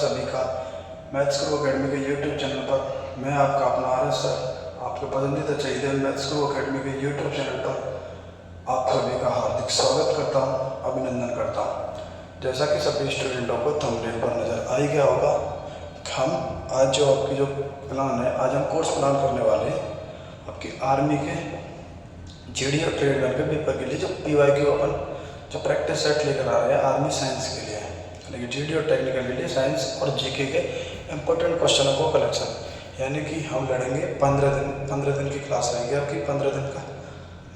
सभी का मैथ्स गुरु अकेडमी के यूट्यूब चैनल पर। मैं आपका अपना आर सर, आपके पसंदीदा चहीते मैथ्स गुरु अकेडमी के यूट्यूब चैनल पर आप सभी का हार्दिक स्वागत करता हूं, अभिनंदन करता हूं। जैसा कि सभी स्टूडेंटों को थंबनेल पर नज़र आ ही गया होगा, हम आज जो आपकी जो प्लान है, आज हम कोर्स प्लान करने वाले हैं आपकी आर्मी के जीडी और ट्रेड मैन के पेपर के लिए। जो PYQ अपन जो प्रैक्टिस सेट लेकर आ रहे हैं आर्मी साइंस के लिए, यानी कि जीडी और टेक्निकल के लिए साइंस और जीके के इम्पोर्टेंट क्वेश्चनों को कलेक्शन, यानी कि हम लड़ेंगे 15 दिन की क्लास रहेंगे आपकी। 15 दिन का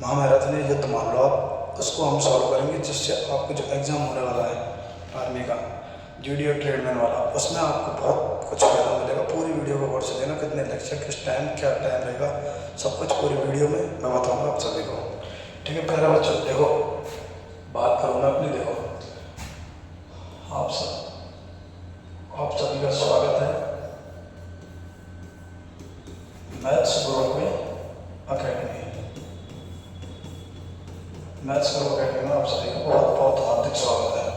महामैराथन है, युद्ध मान लो आप, उसको हम सॉल्व करेंगे, जिससे आपको जो एग्ज़ाम होने वाला है आर्मी का जीडी और ट्रेडमैन वाला, उसमें आपको बहुत कुछ फायदा मिलेगा। पूरी वीडियो को गौर से देना, कितने लेक्चर, किस टाइम, क्या टाइम रहेगा, सब कुछ पूरी वीडियो में मैं बताऊंगा आप सभी को। ठीक है प्यारे बच्चों, देखो बात करूँ मैं अपनी, देखो आप सभी का स्वागत है मैथ्स गुरु अकेडमी। मैथ्स गुरु अकेडमी में आप सभी का बहुत बहुत हार्दिक स्वागत है।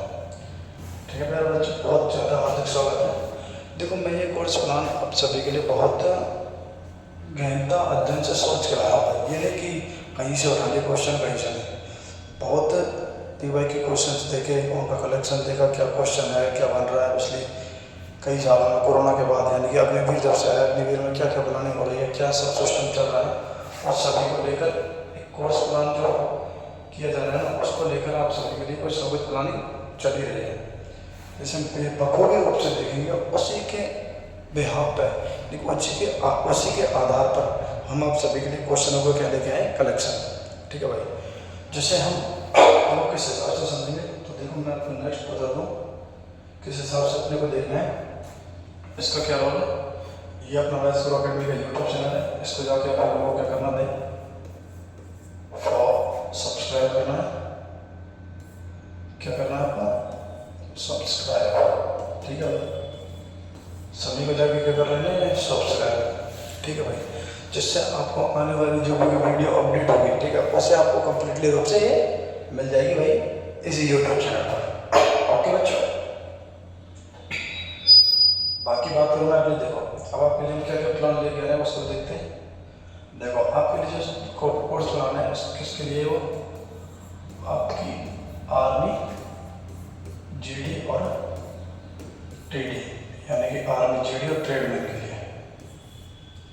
ठीक है मेरे बच्चों, बहुत ज़्यादा हार्दिक स्वागत है। देखो मैं ये कोर्स प्लान आप सभी के लिए बहुत गहनता अध्ययन से सोच के लाया हूँ। ये नहीं कि कहीं से उठा लिए क्वेश्चन, कहीं से नहीं, बहुत PYQ क्वेश्चंस देखे, उनका कलेक्शन देखा, क्या क्वेश्चन है, क्या बन रहा है पिछले कई सालों में, कोरोना के बाद, यानी कि अग्निवीर जब से आया, अग्निवीर में क्या क्या प्लानिंग हो रही है, क्या सब सिस्टम चल रहा है, और सभी को लेकर एक कोर्स प्लान जो किया जा रहा है ना, उसको लेकर आप सभी के लिए कुछ ना कुछ प्लानिंग चल ही रही है। जैसे हम बखूबी रूप से देखेंगे, उसी के बिहाफ पर, लेकिन उसी के आधार पर हम आप सभी के लिए क्वेश्चनों को क्या लेके आए, कलेक्शन। ठीक है भाई, जैसे हम किस हिसाब से समझेंगे, तो देखो मैं आपको नेक्स्ट बता दूँ किस हिसाब से अपने को देखना है। इसका क्या रोल है, ये अपना मैथ्स गुरु अकेडमी का यूट्यूब चैनल है, इसको जाके आप लोगों को क्या करना है, सब्सक्राइब करना है। क्या करना है आपको, सब्सक्राइब। ठीक है भाई, सभी को जाके क्या कर रहे हैं, सब्सक्राइब। ठीक है भाई, जिससे आपको आने वाली जो भी वीडियो अपडेट होगी, ठीक है, उसे आपको कंप्लीटली रूप से मिल जाएगी भाई इसी यूट्यूब चैनल पर। ओके बच्चों, बाकी बात करूँ मैं अपनी, देखो अब आपके लिए क्या क्या प्लान लेके आ रहे हैं उसको देखते हैं। देखो आपके लिए जो कोर्स प्लान है किसके लिए, वो आपकी आर्मी जीडी और टीडी, यानी कि आर्मी जीडी और ट्रेडमैन के लिए।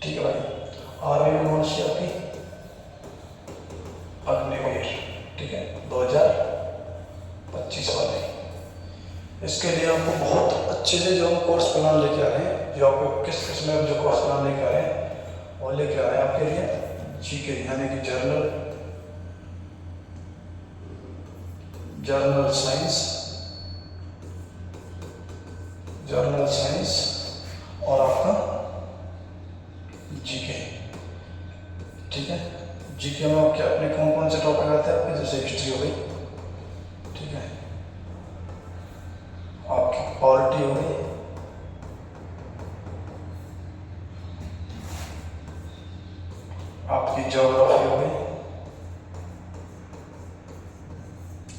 ठीक है भाई, आर्मी में कौन सी आपकी, अग्निवीर। ठीक है, 2025 वाले। इसके लिए आपको बहुत अच्छे से जो हम कोर्स प्लान लेके आ रहे हैं, जो आपको किस में जो कोर्स प्लान लेके आ रहे हैं, वो लेके आ रहे हैं आपके लिए जीके, यानी कि जर्नल साइंस और आपका जीके। ठीक है, जीके में आपके अपने कौन कौन से टॉपिक आते हैं आपके, जैसे हिस्ट्री हो गई, ठीक है, आपकी पॉलिटी हो गई, आपकी ज्योग्राफी हो गई,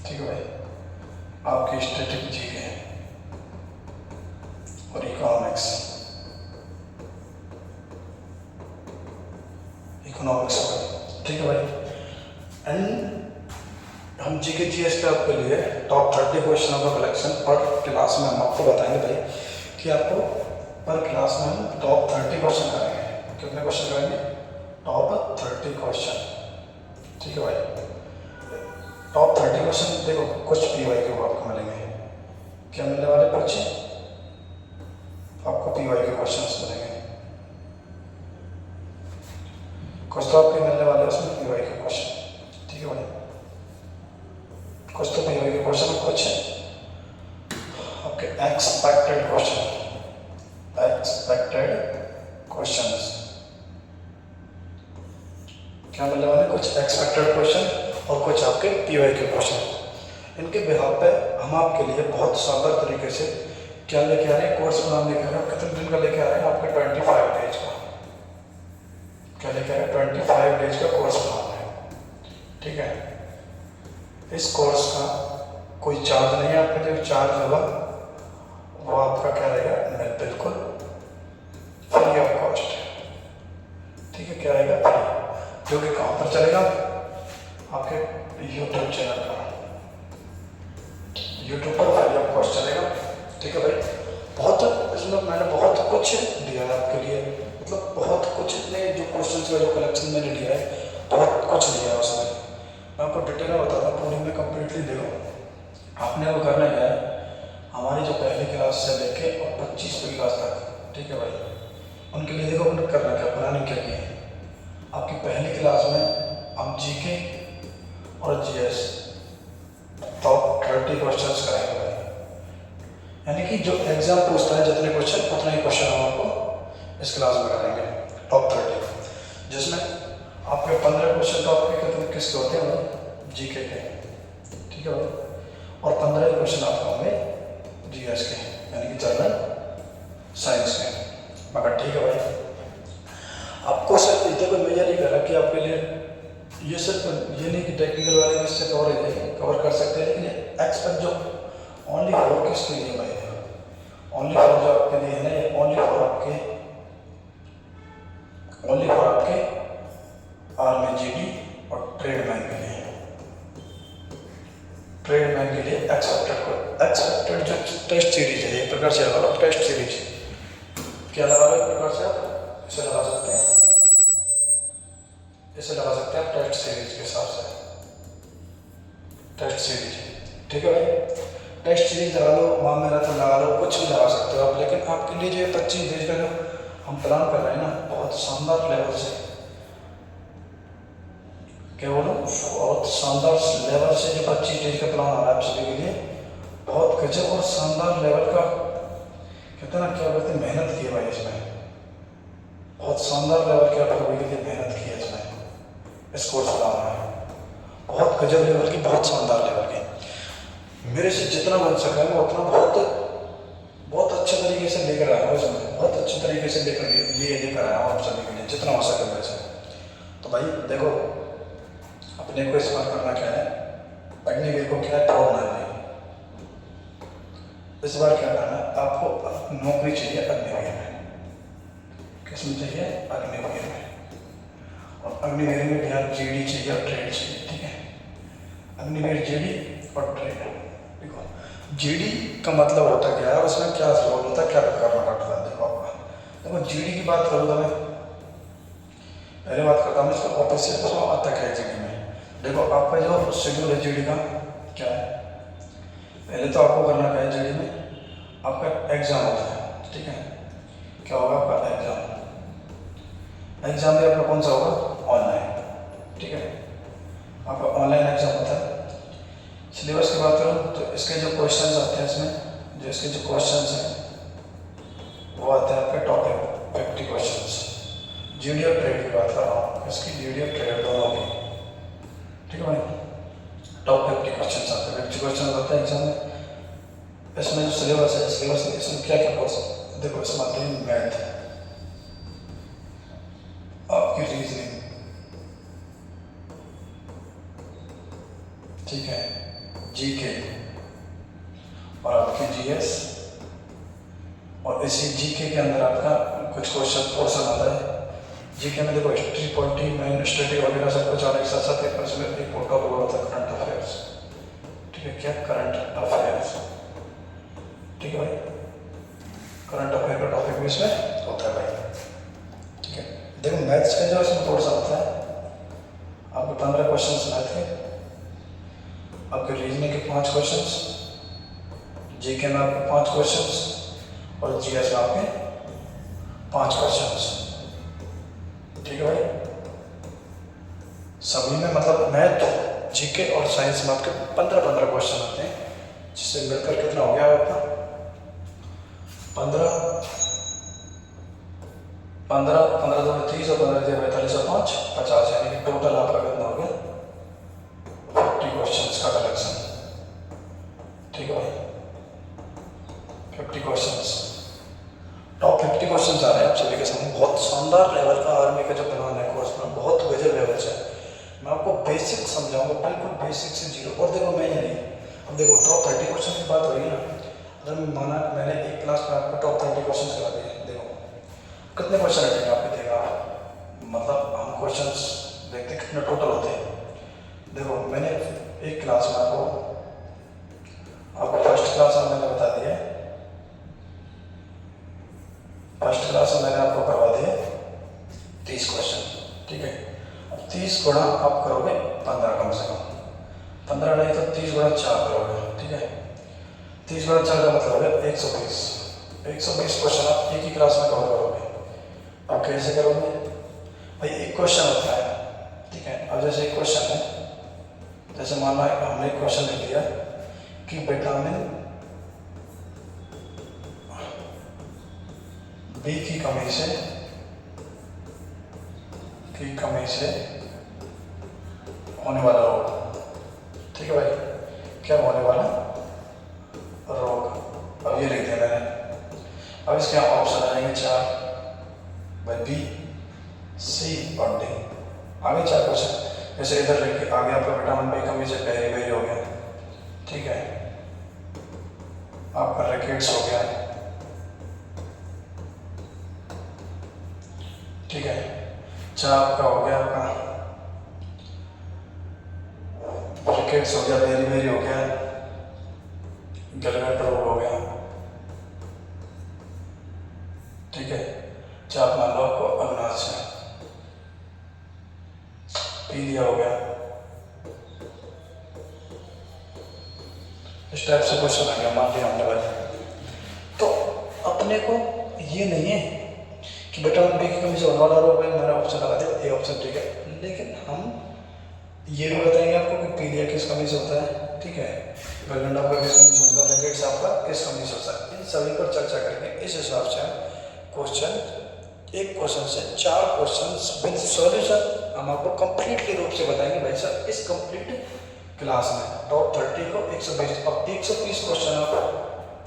ठीक है भाई, आपकी स्टैटिक जीके और इकोनॉमिक्स हो गई। ठीक है भाई, एंड हम जीके जीएस के आपके लिए टॉप 30 क्वेश्चनों का कलेक्शन पर क्लास में हम आपको बताएंगे भाई, कि आपको पर क्लास में हम टॉप 30 क्वेश्चन करेंगे। कितने क्वेश्चन करेंगे, टॉप 30 क्वेश्चन। ठीक है भाई, टॉप 30 क्वेश्चन, देखो कुछ PYQ आपको मिलेंगे, क्या मिलने वाले, कुछ आपको PYQ क्वेश्चन मिलेंगे, कुछ तो आपके मिलने वाले उसमें PYQ क्वेश्चन। ठीक है भाई, कुछ तो PYQ क्वेश्चन, कुछ आपके एक्सपेक्टेड क्वेश्चंस क्या मिलने वाले, कुछ एक्सपेक्टेड क्वेश्चन और कुछ आपके PYQ क्वेश्चन। इनके बिहाफ पे हम आपके लिए बहुत शानदार तरीके से क्या लेके आ रहे हैं, कोर्स प्लान लेके आ रहे हैं। कितने दिन का लेके आ रहे हैं, आपके 25 डेज का, क्या लेके आ रहे हैं, 25 डेज का कोर्स प्लान है। ठीक है, इस कोर्स का कोई चार्ज नहीं है, आपके जो चार्ज होगा वो आपका क्या रहेगा, बिल्कुल फ्री ऑफ कॉस्ट। ठीक है, क्या रहेगा, फ्री, जो कि कहाँ पर चलेगा, आपके यूट्यूब चैनल पर, यूट्यूब पर फ्री ऑफ कॉस्ट चलेगा। ठीक है भाई, बहुत इसमें मैंने बहुत कुछ दिया है आपके लिए, मतलब बहुत कुछ, इतने जो क्वेश्चंस का जो कलेक्शन मैंने लिया है, बहुत कुछ लिया है उसमें। मैं आपको डिटेल में बताता हूँ पूरी में कम्प्लीटली। देखो आपने वो करना क्या है, हमारी जो पहली क्लास से लेके और 25वीं क्लास तक, ठीक है भाई, उनके लिए देखो हमने करना क्या, प्लानिंग क्या की है। आपकी पहली क्लास में हम जीके और जीएस टॉप 30 क्वेश्चंस कराएंगे भाई, यानी कि जो एग्जाम पूछता है जितने क्वेश्चन उतना ही क्वेश्चन हम आपको इस क्लास में कराएंगे टॉप 30, जिसमें आपके 15 क्वेश्चन तो आपके कितने किसके होते हैं भाई, जीके के, ठीक है भाई, और 15 क्वेश्चन आपके होंगे जीएस के, यानी कि जनरल साइंस के। मगर ठीक है भाई, आपको सिर्फ इतने को मैं ये नहीं कर रहा कि आपके लिए ये सिर्फ ये नहीं कि टेक्निकल वाले भी इससे कवर कर सकते हैं, लेकिन एक्सपर्ट जो ओनली फॉर किसके लिए भाई, ओनली फॉर जो आपके लिए है ना, ये ओनली फॉर आपके आर्मी, जीडी और ट्रेडमैन के लिए, ट्रेडमैन के लिए एक्सपेक्टेड जो टेस्ट सीरीज है, एक प्रकार से लगा लो टेस्ट सीरीज, क्या लगा लो एक प्रकार से आप इसे लगा सकते हैं, इसे लगा सकते हैं आप टेस्ट सीरीज के हिसाब से, टेस्ट सीरीज, ठीक है भाई, टेस्ट सीरीज लगा लो, माँ मेरा तो लगा लो, कुछ भी लगा सकते हो आप, लेकिन आपके लिए जो 25 दिन का जो हम प्लान कर रहे हैं ना, बहुत शानदार लेवल से, क्या बोलो, बहुत शानदार लेवल से जो 25 दिन का प्लान आ रहा है आप सभी के लिए, बहुत गजब और शानदार लेवल का, कहते हैं ना क्या बोलते हैं, मेहनत की है भाई इसमें, बहुत शानदार लेवल की आप सभी के लिए मेहनत की है इसमें, इस कोर्स बना रहा है, बहुत गजब लेवल की, बहुत शानदार लेवल की, मेरे से जितना बन सका है मैं उतना बहुत अच्छे तरीके से लेकर आया हूँ इसमें, बहुत अच्छे तरीके से लेकर आया हूँ आप सभी के लिए, जितना हो सके मेरे से। तो भाई देखो, अपने को इस बार करना क्या है, अग्निवीर को क्या तोड़ना है भाई, इस बार क्या करना है, आपको नौकरी चाहिए अग्निवीर में, किसमें चाहिए, अग्निवीर में, और अग्निवीर में भी आप जीडी चाहिए और ट्रेड चाहिए, ठीक है, अग्निवीर जीडी और ट्रेड। देखो जीडी का मतलब होता क्या है, उसमें क्या रोल होता है, क्या करना पड़ता है, देखो आपका, देखो जीडी की बात करूँ तो मैं पहले बात करता हूँ इसका ऑफिशियल तो आता क्या है जीडी में। देखो आपका जो शेड्यूल है जीडी का क्या है, पहले तो आपको करना क्या है, जीडी में आपका एग्जाम होता है, ठीक है, क्या होगा आपका एग्जाम, एग्जाम भी आपका कौन सा होगा, ऑनलाइन, ठीक है, आपका ऑनलाइन एग्जाम होता है। सिलेबस की बात करूँ तो इसके जो क्वेश्चंस आते हैं इसमें, जो इसके जो क्वेश्चंस हैं वो आते हैं आपके टॉप 50 क्वेश्चंस, जीडी और ट्रेड की बात कर रहा हूँ, इसकी जीडी और ट्रेड दोनों की, ठीक है भाई, टॉप 50 क्वेश्चंस आते हैं, 50 क्वेश्चन आते हैं एग्जाम में। इसमें जो सिलेबस है, सिलेबस में इसमें क्या क्या कोर्स, देखो इसमें आते हैं मैथ, आपकी रीजनिंग, ठीक है, जीके और आपकी जीएस, और इसी जीके के अंदर आपका कुछ क्वेश्चन आता है। जीके में देखो हिस्ट्री, पॉलिटी, मेन स्टडी वगैरह सब कुछ और एक साथ साथ एक इसमें एक टॉपिक और होता है करंट अफेयर्स, ठीक है, क्या करंट अफेयर्स, ठीक है भाई, करंट अफेयर का टॉपिक भी इसमें होता है भाई, ठीक है। देखो मैथ्स का जो इसमें थोड़ा सा होता है, आपके 15 क्वेश्चन मैथ के, आपके रीजनिंग के 5 क्वेश्चंस, जीके में आपके 5 क्वेश्चंस, और जीएस में आपके 5 क्वेश्चंस, ठीक है भाई, सभी में मतलब मैथ, जीके और साइंस में आपके 15-15 क्वेश्चन आते हैं, जिससे मिलकर कितना हो गया आपका 15 2 30 और 15 42 और 5 50, यानी कि टोटल आपका कितना हो गया 50 क्वेश्चंस का कलेक्शन, ठीक है भाई, 50 क्वेश्चंस, टॉप 50 क्वेश्चंस आ रहे हैं आप सभी के सामने, बहुत शानदार लेवल का आर्मी का जो प्लान है कोर्स में, बहुत गजब लेवल से मैं आपको बेसिक समझाऊंगा, बिल्कुल बेसिक से जीरो। और देखो मैं ये नहीं, अब देखो टॉप 30 क्वेश्चन की बात होगी ना, अगर माना कि मैंने एक क्लास में आपको टॉप 30 क्वेश्चन करा दिए, देखो कितने क्वेश्चन रखेंगे आपके देगा, मतलब हम क्वेश्चंस देखते हैं कितने टोटल होते हैं। देखो मैंने एक क्लास में आपको फर्स्ट क्लास में मैंने बता दिया, फर्स्ट क्लास में मैंने आपको करवा दिए 30 क्वेश्चन, ठीक है। अब 30 गुणा आप करोगे 15, कम से कम 15 नहीं तो 30 गुणा 4 करोगे, ठीक है। 30 गुणा 4 का मतलब हो गया 120 क्वेश्चन आप एक ही क्लास में कवर करोगे। अब कैसे करोगे भाई, एक क्वेश्चन होता है, ठीक है। अब जैसे एक क्वेश्चन है, जैसे मान लो हमने एक क्वेश्चन लिख दिया कि विटामिन बी की कमी से होने वाला रोग, ठीक है भाई, क्या होने वाला रोग। अब ये लिख दिया मैंने। अब इसके यहाँ ऑप्शन आ जाएंगे 4 भाई, बी, सी और डी। आगे 4 क्वेश्चन, जैसे इधर लिख के आगे आपका विटामिन बी कमी से पेरी हो गया, ठीक है। आपका रिकेट्स हो गया, ठीक है। 4 आपका हो गया, आपका रिकेट्स हो गया, बेरी हो गया, गलगट रोग हो गया, ठीक है। 4 मान लो आपको अग्नाशय, पीलिया हो गया। इस टाइप से क्वेश्चन आ गया, मान लिया हमने भाई। तो अपने को ये नहीं है कि विटामिन बी की कमी से होने वाला रोग है, मैंने ऑप्शन लगा दिया, ए ऑप्शन ठीक है। लेकिन हम ये भी बताएंगे आपको कि पीलिया किस कमी से होता है, ठीक है, गलगंडा आपका किस कमी से होता है, रिकेट्स आपका किस कमी से होता है। इन सभी पर चर्चा करके इस हिसाब से क्वेश्चन, एक क्वेश्चन से 4 क्वेश्चन विद सॉल्यूशन हम आपको कंप्लीटली रूप से बताएंगे भाई साहब, इस कंप्लीट क्लास में टॉप 30 को 120। अब 120 क्वेश्चन आपको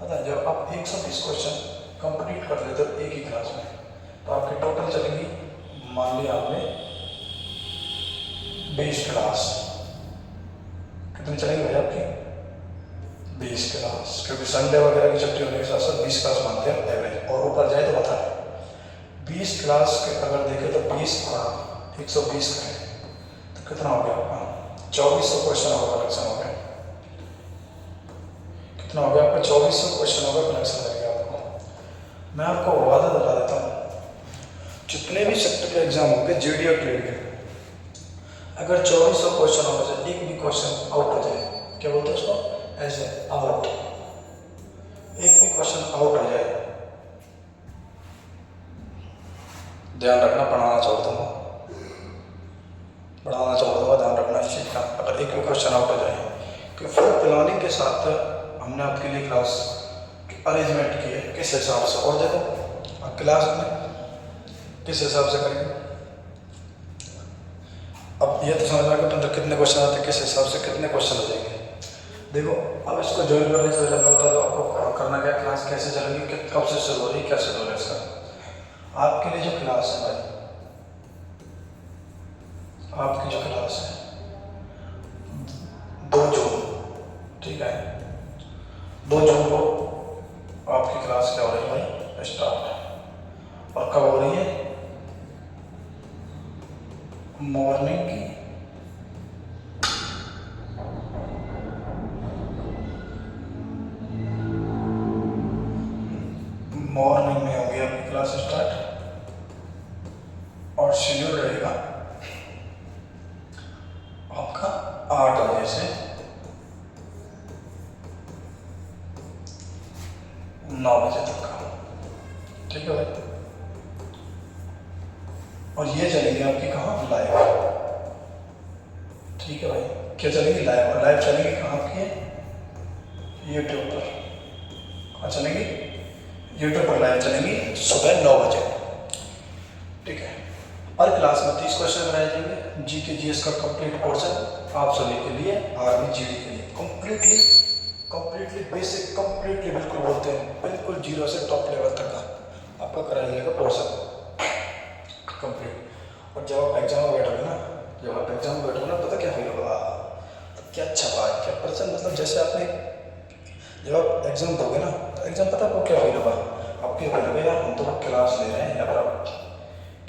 पता है, जब आप 120 क्वेश्चन कंप्लीट कर लेते हो एक ही क्लास में, तो आपकी टोटल चलेगी, मान लिया आपने 20 क्लास, कितनी चलेगी भाई आपकी 20 क्लास, क्योंकि संडे वगैरह की छुट्टी होने के साथ साथ 20 क्लास मानते हैं एवरेज, और ऊपर जाए तो बता 20 क्लास के अगर देखें तो 20 120 करें तो कितना हो गया आपका 2400 क्वेश्चन होगा, कलेक्शन हो गया, कितना हो गया आपका 2400 क्वेश्चन होगा, कलेक्शन करेगा आपको। मैं आपको वादा बता देता हूँ, जितने भी सेक्टर के एग्जाम होंगे जीडी और ट्रेड के, अगर 2400 क्वेश्चन होगा तो एक भी क्वेश्चन आउट हो जाए, क्या बोलते हैं उसको, ऐसे आउट, एक भी क्वेश्चन आउट हो जाए, ध्यान रखना, पढ़ाना छोड़ दूंगा, ध्यान रखना इस चीज़ का, अगर एक भी क्वेश्चन आउट हो जाए। कि फुल प्लानिंग के साथ हमने आपके लिए क्लास अरेंजमेंट की है, किस हिसाब से, और देखो क्लास में किस हिसाब से करेंगे। अब ये तो समझ में आएगा तो कितने क्वेश्चन आते हैं, किस हिसाब से कितने क्वेश्चन हो जाएंगे। देखो अब इसको ज्वाइन करने से पहले मैं बता दो आपको करना क्या, क्लास कैसे चलेगी, कब से शुरू हो रही है, क्या शेड्यूल है इसका। आपके लिए जो क्लास है भाई, आपकी जो क्लास है 2 जून, ठीक है, 2 जून को आपकी क्लास क्या हो रही है भाई, स्टार्ट। और कब हो रही है, मॉर्निंग की, मॉर्निंग में होगी आपकी क्लास स्टार्ट, और शेड्यूल रहेगा आपका 8 बजे से 9 बजे तक का, ठीक है भाई। और ये चलेगी आपकी कहाँ, लाइव, ठीक है भाई, क्या चलेगी, लाइव। और लाइव चलेगी कहाँ आपकी, यूट्यूब पर, कहाँ चलेगी, यूट्यूब पर लाइव चलेगी सुबह 9 बजे, ठीक है। हर क्लास में 30 क्वेश्चन बनाए जाएंगे, जीके जीएस का कंप्लीट पोर्शन आप सभी के लिए, आर्मी जीडी के लिए कंप्लीटली बेसिक, कंप्लीटली बिल्कुल बोलते हैं बिल्कुल 0 से टॉप लेवल तक का आपका कराया जाएगा पोर्शन कंप्लीट। और जब आप एग्जाम में बैठोगे ना, पता क्या फील होगा, तो क्या अच्छा बात, क्या पर्सन, मतलब जैसे आपने जब आप एग्ज़ाम दोगे ना तो एग्ज़ाम पता आपको क्या फील होगा, आपको ये फील होगा यार हम तो क्लास ले रहे हैं या फिर आप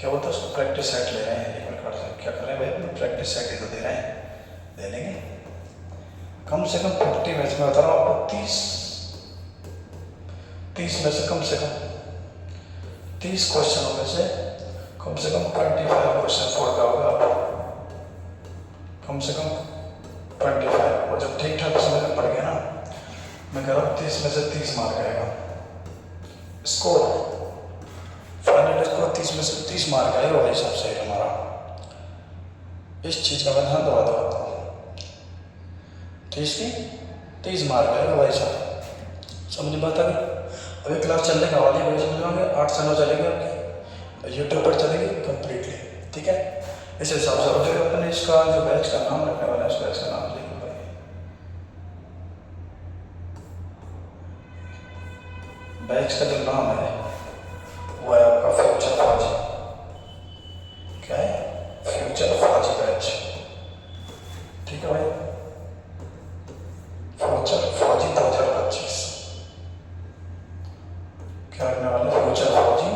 क्या बोलते हैं उसको प्रैक्टिस सेट ले रहे हैं, एक मिनट कार्ड से क्या कर रहे हैं भाई अपने प्रैक्टिस सेट ही तो दे रहे हैं, दे लेंगे कम से कम 40 मैच में बता रहा हूँ आपको 30 में से कम 30 क्वेश्चनों में से कम 25 क्वेश्चन फोड़ पाओगे आप, कम से कम 25। और जब ठीक ठाक समझ में पड़ गया ना, मैं कह रहा हूँ 30 में से 30 मार्क आएगा स्कोर, फाइनल स्कोर 30 में से 30 मार्क आएगा भाई साहब, सही हमारा। इस चीज़ का मैं ध्यान दवा दो आपको, 30 मार्क आएगा भाई साहब, समझ में बात आ गई। अभी क्लास चलने का वाली है, समझ में 8 सालों चलेगी आपकी, यूट्यूब पर चलेगी कम्प्लीटली, ठीक है। इस हिसाब से मुझे अपने इसका जो बैच का नाम रखने वाला है, इस बैच का नाम लिखो भाई, बैच का जो नाम है वो है आपका फ्यूचर फौजी। क्या है? फ्यूचर फौजी बैच, ठीक है भाई, फ्यूचर फौजी 2025। क्या करने वाले? फ्यूचर फौजी,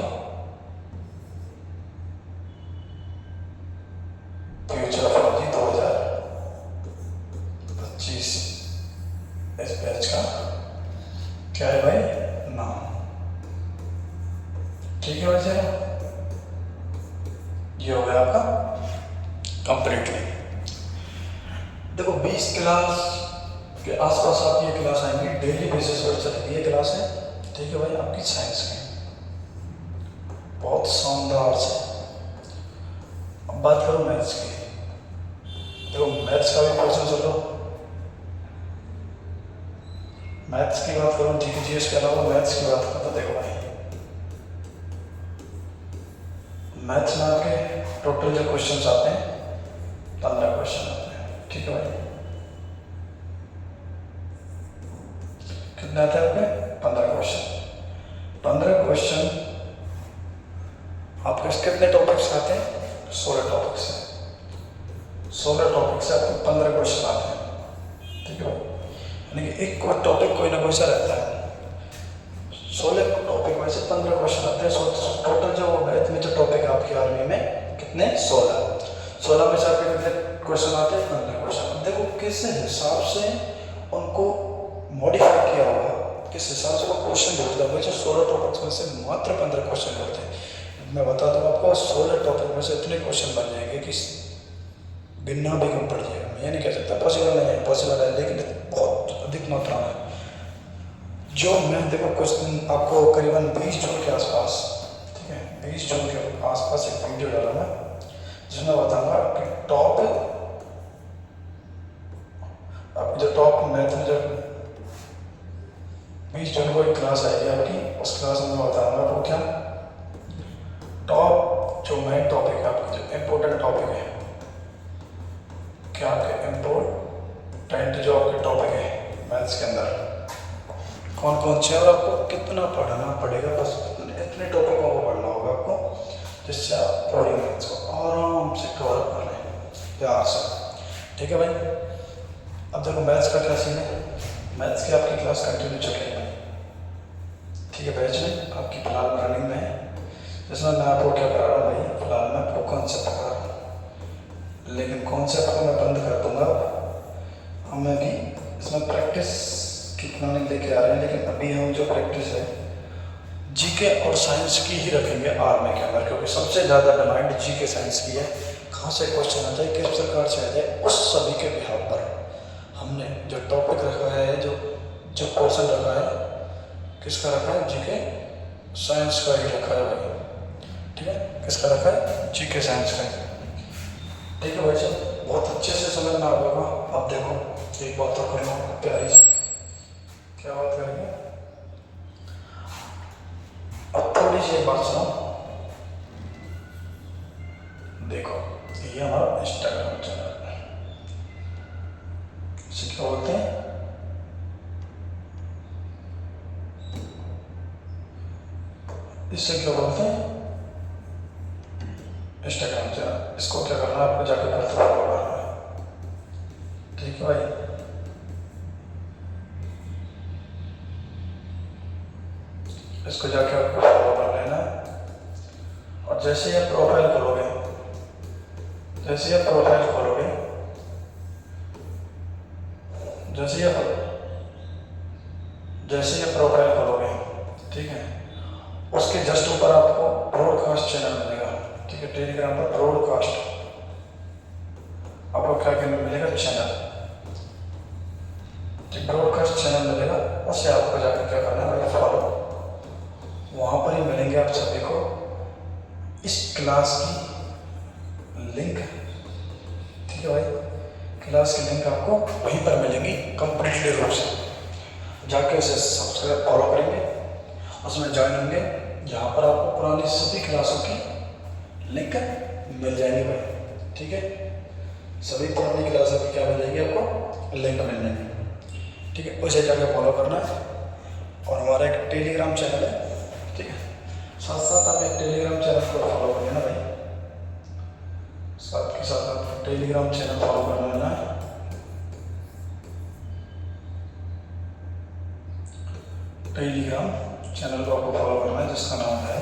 फ्यूचर फौजी 2025 इस बैच का क्या है भाई नाम, ठीक है भाई साहब। ये हो गया आपका कंप्लीटली। देखो 20 क्लास के आसपास आपकी ये क्लास आएंगी, डेली बेसिस पर चलेगी ये क्लास है, ठीक है भाई, आपकी साइंस की बहुत शानदार से। अब बात करो मैथ्स की, देखो मैथ्स का भी क्वेश्चन चल लो, मैथ्स की बात करूँ जीके के अलावा मैथ्स की बात करूँ तो देखो भाई मैथ्स में आपके टोटल जो क्वेश्चंस आते हैं 15 क्वेश्चन आते हैं, ठीक है भाई। कितने आते हैं आपके? 15 क्वेश्चन। 15 क्वेश्चन आपके कितने टॉपिक्स आते हैं? 16 टॉपिक्स हैं, 16 टॉपिक से आपको 15 क्वेश्चन आते हैं, ठीक है भाई। यानी कि एक टॉपिक कोई ना कोई सा रहता है, 16 टॉपिक में से 15 क्वेश्चन आते हैं। टोटल जो मैथ में जो टॉपिक है आपकी आर्मी में कितने? 16 में से आपके कितने क्वेश्चन आते हैं? 15 क्वेश्चन। देखो किस हिसाब से उनको मॉडिफाई किया होगा, किस हिसाब से वो क्वेश्चन ढूंढता होगा। जो 16 टॉपिक्स में से मात्र 15 क्वेश्चन ढूंढते हैं। मैं बता दूँ आपको 16 टॉपिक में से इतने क्वेश्चन बन जाएंगे कि गिनना भी कम पड़ जाएगा। मैं ये नहीं कह सकता पॉसिबल नहीं है, पॉसिबल है, लेकिन बहुत अधिक मात्रा में जो मैं देखो क्वेश्चन आपको करीबन 20 जून के आसपास, ठीक है, 20 जून के आसपास एक वीडियो डाला मैं जिसमें बताऊंगा कि टॉप आपकी जो टॉप मैथ में जो 20 जून को एक क्लास आएगी आपकी, उस क्लास में मैं बताऊंगा आपको क्या टॉप जो मेन टॉपिक है आपकी, जो इम्पोर्टेंट टॉपिक है, क्या आपके इम्पोर्टेंट जो आपके टॉपिक है मैथ्स के अंदर कौन कौन से, और आपको कितना पढ़ना पड़ेगा। बस इतने टॉपिकों को पढ़ना होगा आपको जिससे आप पूरी मैथ्स को आराम से कवर कर रहे हैं प्यार से, ठीक है भाई। अब देखो मैथ्स का क्या सीन है, मैथ्स की आपकी क्लास कंटिन्यू चल रही है, ठीक है, बैच में आपकी फिलहाल रनिंग में है। जिसमें मैं आपको क्या करा रहा हूँ भाई, फिलहाल मैं आपको कॉन्सेप्ट करा रहा हूँ, लेकिन कॉन्सेप्ट को मैं बंद कर दूँगा। हमें भी इसमें प्रैक्टिस की प्लानिंग लेके आ रहे हैं, लेकिन अभी हम जो प्रैक्टिस है जीके और साइंस की ही रखेंगे आर्मी के अंदर, क्योंकि सबसे ज़्यादा डिमांड जीके साइंस की है। कहाँ से क्वेश्चन आ जाए, किस प्रकार से आ जाए, उस सभी के बिहार पर हमने जो टॉपिक रखा है, जो पोर्शन रखा है, किसका रखा है? जीके साइंस का ही रखा है भाई, ठीक है। किसका रखा है? जीके साइंस का, ठीक है भाई साहब। बहुत अच्छे से समझ में आ होगा। अब देखो एक बात तो कर लो प्यारी से, क्या बात करेंगे, अब थोड़ी सी एक बात सुनो। देखो ये हमारा इंस्टाग्राम चैनल है, इसे क्या बोलते हैं? इससे क्या बोलते हैं? Instagram channel. इसको क्या करना है आपको, जाकर फॉलो करना है, ठीक है भाई। इसको जाके आपको फॉलो कर लेना है। और जैसे ही आप प्रोफाइल खोलोगे, जैसे ही आप प्रोफाइल खोलोगे, जैसे ही आप प्रोफाइल खोलोगे, ठीक है, उसके जस्ट ऊपर आपको ब्रॉडकास्ट चैनल मिलेगा, ठीक है। टेलीग्राम पर ब्रॉडकास्ट आपको क्या करना मिलेगा, चैनल, ठीक, ब्रॉडकास्ट चैनल मिलेगा। उससे आपको जाकर क्या करना है, फॉलो। वहाँ पर ही मिलेंगे आप सभी को इस क्लास की लिंक, ठीक है भाई। क्लास की लिंक आपको वहीं पर मिलेंगी कंप्लीटली रूप से। जाके उसे सब्सक्राइब फॉलो करेंगे, उसमें ज्वाइन होंगे, जहाँ पर आपको पुरानी सभी क्लासों की लिंक मिल जाएंगी भाई, ठीक है। सभी पुरानी क्लासों की क्या मिल जाएगी, आपको लिंक मिल जाएंगी, ठीक है। उसे जाके फॉलो करना है। और हमारा एक टेलीग्राम चैनल है, ठीक है। साथ साथ आप एक टेलीग्राम चैनल को फॉलो कर लेना भाई, साथ के साथ आप टेलीग्राम चैनल फॉलो कर लेना है। टेलीग्राम चैनल को आपको फॉलो करना है, जिसका नाम है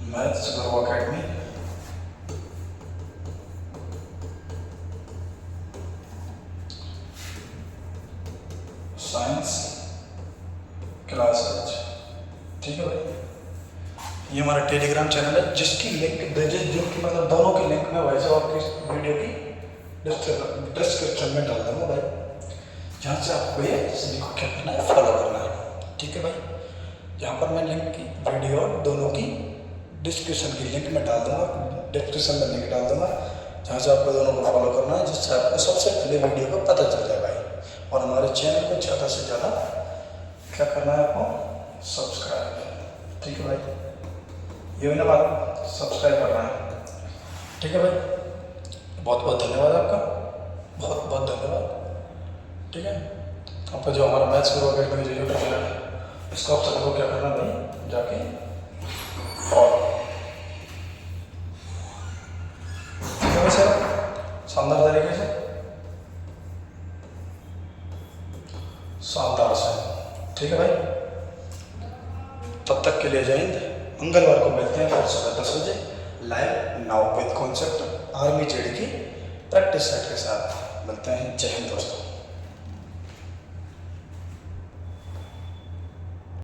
मैथ्स गुरु अकेडमी। साइंस क्लासेज, ठीक है भाई। ये हमारा टेलीग्राम चैनल है, जिसकी लिंक जिनकी मतलब दोनों की लिंक मैं वैसे आपकी वीडियो की डिस्क्रिप्शन में डाल दूँगा भाई, जहाँ से आपको ये सभी को क्या करना है, फॉलो करना है, ठीक है भाई। जहाँ पर मैं लिंक की वीडियो दोनों की डिस्क्रिप्शन की लिंक में डाल दूँगा, डिस्क्रिप्शन में लिंक डाल दूँगा, जहाँ से आपको दोनों को फॉलो करना है, जिससे आपको सबसे पहले वीडियो को पता चल जाए भाई। और हमारे चैनल को ज़्यादा से ज़्यादा क्या करना है, आपको सब्सक्राइब, ठीक है भाई। ये ना बात, सब्सक्राइब करना है, ठीक है भाई। बहुत बहुत धन्यवाद आपका, बहुत बहुत धन्यवाद, ठीक है। आपका जो हमारा मैथ्स गुरु अकेडमी जो यूट्यूब चैनल है, इसको आप सभी को क्या करना भाई, जाके फॉलो, ठीक है भाई सर, शानदार तरीके से, शानदार से, ठीक है भाई। तब तक के लिए जय हिंद। मंगलवार को मिलते हैं फिर सुबह 10 बजे live now with concept army JD की प्रैक्टिस सेट के साथ। मिलते हैं, जय हिंद दोस्तों।